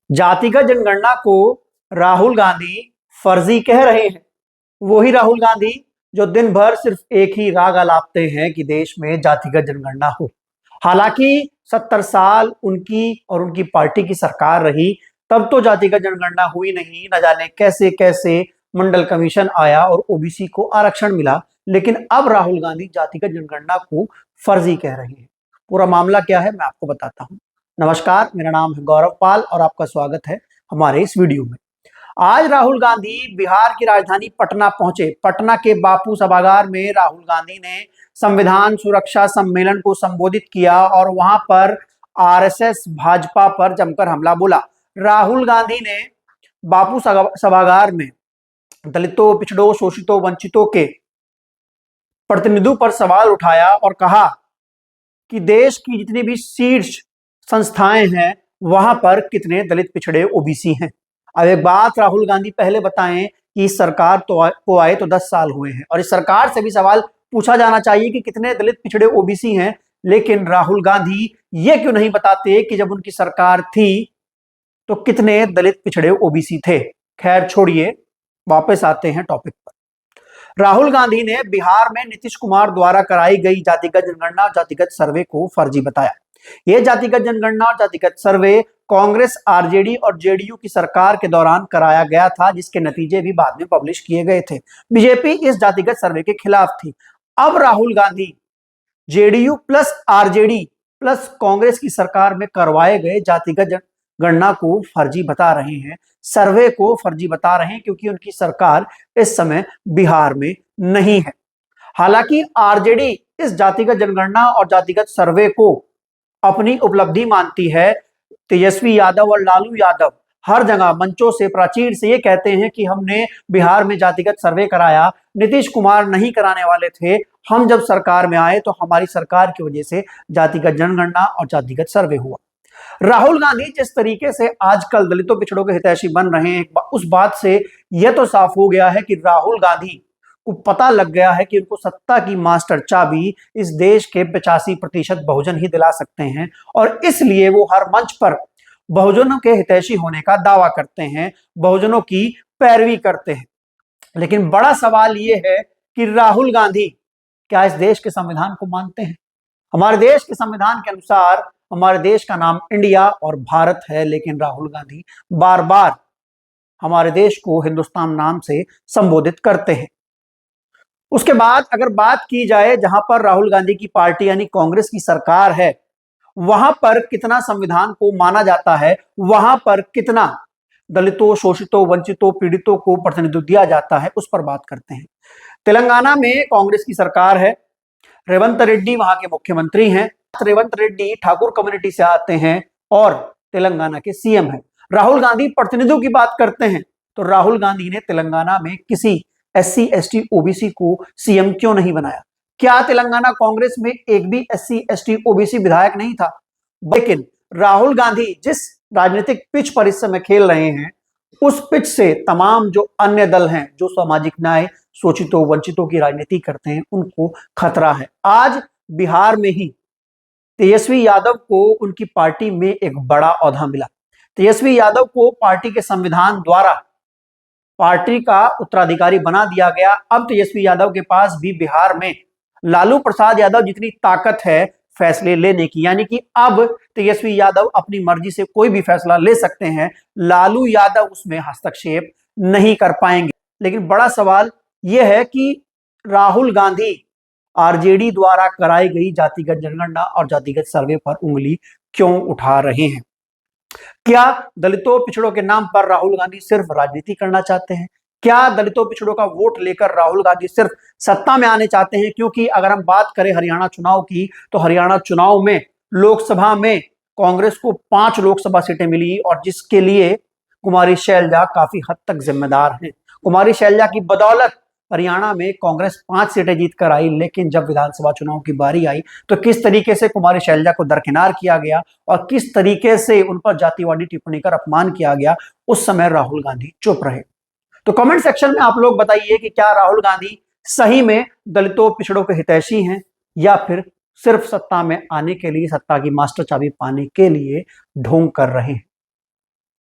जातिगत जनगणना को राहुल गांधी फर्जी कह रहे हैं। वही राहुल गांधी जो दिन भर सिर्फ एक ही राग आलापते हैं कि देश में जातिगत जनगणना हो। हालांकि 70 साल उनकी और उनकी पार्टी की सरकार रही, तब तो जातिगत जनगणना हुई नहीं। न जाने कैसे कैसे मंडल कमीशन आया और ओबीसी को आरक्षण मिला, लेकिन अब राहुल गांधी जातिगत जनगणना को फर्जी कह रहे हैं। पूरा मामला क्या है मैं आपको बताता हूं। नमस्कार, मेरा नाम है गौरव पाल और आपका स्वागत है हमारे इस वीडियो में। आज राहुल गांधी बिहार की राजधानी पटना पहुंचे। पटना के बापू सभागार में राहुल गांधी ने संविधान सुरक्षा सम्मेलन को संबोधित किया और वहां पर आरएसएस भाजपा पर जमकर हमला बोला। राहुल गांधी ने बापू सभागार में दलितों, पिछड़ों, शोषितों, वंचितों के प्रतिनिधियों पर सवाल उठाया और कहा कि देश की जितनी भी शीर्ष संस्थाएं हैं वहां पर कितने दलित, पिछड़े, ओबीसी हैं। अब एक बात राहुल गांधी पहले बताएं कि इस सरकार को आए तो 10 साल हुए हैं और इस सरकार से भी सवाल पूछा जाना चाहिए कि कितने दलित, पिछड़े, ओबीसी हैं। लेकिन राहुल गांधी ये क्यों नहीं बताते कि जब उनकी सरकार थी तो कितने दलित, पिछड़े, ओबीसी थे। खैर छोड़िए, वापस आते हैं टॉपिक पर। राहुल गांधी ने बिहार में नीतीश कुमार द्वारा कराई गई जातिगत जनगणना, जातिगत सर्वे को फर्जी बताया। यह जातिगत जनगणना और जातिगत सर्वे कांग्रेस, आरजेडी और जेडीयू की सरकार के दौरान कराया गया था, जिसके नतीजे भी बाद में पब्लिश किए गए थे। बीजेपी इस जातिगत सर्वे के खिलाफ थी। अब Rahul Gandhi JDU plus RJD plus Congress की सरकार में करवाए गए जातिगत गणना को फर्जी बता रहे हैं, सर्वे को फर्जी बता रहे हैं, क्योंकि उनकी सरकार इस समय बिहार में नहीं है। हालांकि आरजेडी इस जातिगत जनगणना और जातिगत सर्वे को अपनी उपलब्धि मानती है। तेजस्वी यादव और लालू यादव हर जगह मंचों से, प्राचीर से ये कहते हैं कि हमने बिहार में जातिगत सर्वे कराया, नीतीश कुमार नहीं कराने वाले थे, हम जब सरकार में आए तो हमारी सरकार की वजह से जातिगत जनगणना और जातिगत सर्वे हुआ। राहुल गांधी जिस तरीके से आजकल दलितों, पिछड़ों के हितैषी बन रहे हैं, उस बात से यह तो साफ हो गया है कि राहुल गांधी को पता लग गया है कि उनको सत्ता की मास्टर चाबी इस देश के 85% बहुजन ही दिला सकते हैं और इसलिए वो हर मंच पर बहुजनों के हितैषी होने का दावा करते हैं, बहुजनों की पैरवी करते हैं। लेकिन बड़ा सवाल यह है कि राहुल गांधी क्या इस देश के संविधान को मानते हैं? हमारे देश के संविधान के अनुसार हमारे देश का नाम इंडिया और भारत है, लेकिन राहुल गांधी बार बार हमारे देश को हिंदुस्तान नाम से संबोधित करते हैं। उसके बाद अगर बात की जाए जहां पर राहुल गांधी की पार्टी यानी कांग्रेस की सरकार है, वहां पर कितना संविधान को माना जाता है, वहां पर कितना दलितों, शोषितों, वंचितों, पीड़ितों को प्रतिनिधित्व दिया जाता है, उस पर बात करते हैं। तेलंगाना में कांग्रेस की सरकार है, रेवंत रेड्डी वहां के मुख्यमंत्री हैं। रेवंत रेड्डी ठाकुर कम्युनिटी से आते हैं और तेलंगाना के सीएम हैं। राहुल गांधी प्रतिनिधियों की बात करते हैं तो राहुल गांधी ने तेलंगाना में किसी एससी, एसटी, ओबीसी को सीएम क्यों नहीं बनाया? क्या तेलंगाना कांग्रेस में एक भी एससी, एसटी, ओबीसी विधायक नहीं था? लेकिन राहुल गांधी जिस राजनीतिक पिच पर इस समय खेल रहे हैं, उस पिच से तमाम जो अन्य दल हैं, जो सामाजिक न्याय, शोषितों, वंचितों की राजनीति करते हैं, उनको खतरा है। आज बिहार में ही तेजस्वी यादव को उनकी पार्टी में एक बड़ा ओहदा मिला। तेजस्वी यादव को पार्टी के संविधान द्वारा पार्टी का उत्तराधिकारी बना दिया गया। अब तेजस्वी यादव के पास भी बिहार में लालू प्रसाद यादव जितनी ताकत है फैसले लेने की, यानी कि अब तेजस्वी यादव अपनी मर्जी से कोई भी फैसला ले सकते हैं, लालू यादव उसमें हस्तक्षेप नहीं कर पाएंगे। लेकिन बड़ा सवाल यह है कि राहुल गांधी आरजेडी द्वारा कराई गई जातिगत जनगणना और जातिगत सर्वे पर उंगली क्यों उठा रहे हैं? क्या दलितों, पिछड़ों के नाम पर राहुल गांधी सिर्फ राजनीति करना चाहते हैं? क्या दलितों, पिछड़ों का वोट लेकर राहुल गांधी सिर्फ सत्ता में आने चाहते हैं? क्योंकि अगर हम बात करें हरियाणा चुनाव की, तो हरियाणा चुनाव में लोकसभा में कांग्रेस को 5 लोकसभा सीटें मिली और जिसके लिए कुमारी शैलजा काफी हद तक जिम्मेदार हैं। कुमारी शैलजा की बदौलत हरियाणा में कांग्रेस 5 सीटें जीत कर आई, लेकिन जब विधानसभा चुनाव की बारी आई तो किस तरीके से कुमारी शैलजा को दरकिनार किया गया और किस तरीके से उन पर जातिवादी टिप्पणी कर अपमान किया गया, उस समय राहुल गांधी चुप रहे। तो कमेंट सेक्शन में आप लोग बताइए कि क्या राहुल गांधी सही में दलितों, पिछड़ों के हितैषी हैं या फिर सिर्फ सत्ता में आने के लिए, सत्ता की मास्टर चाबी पाने के लिए ढोंग कर रहे हैं।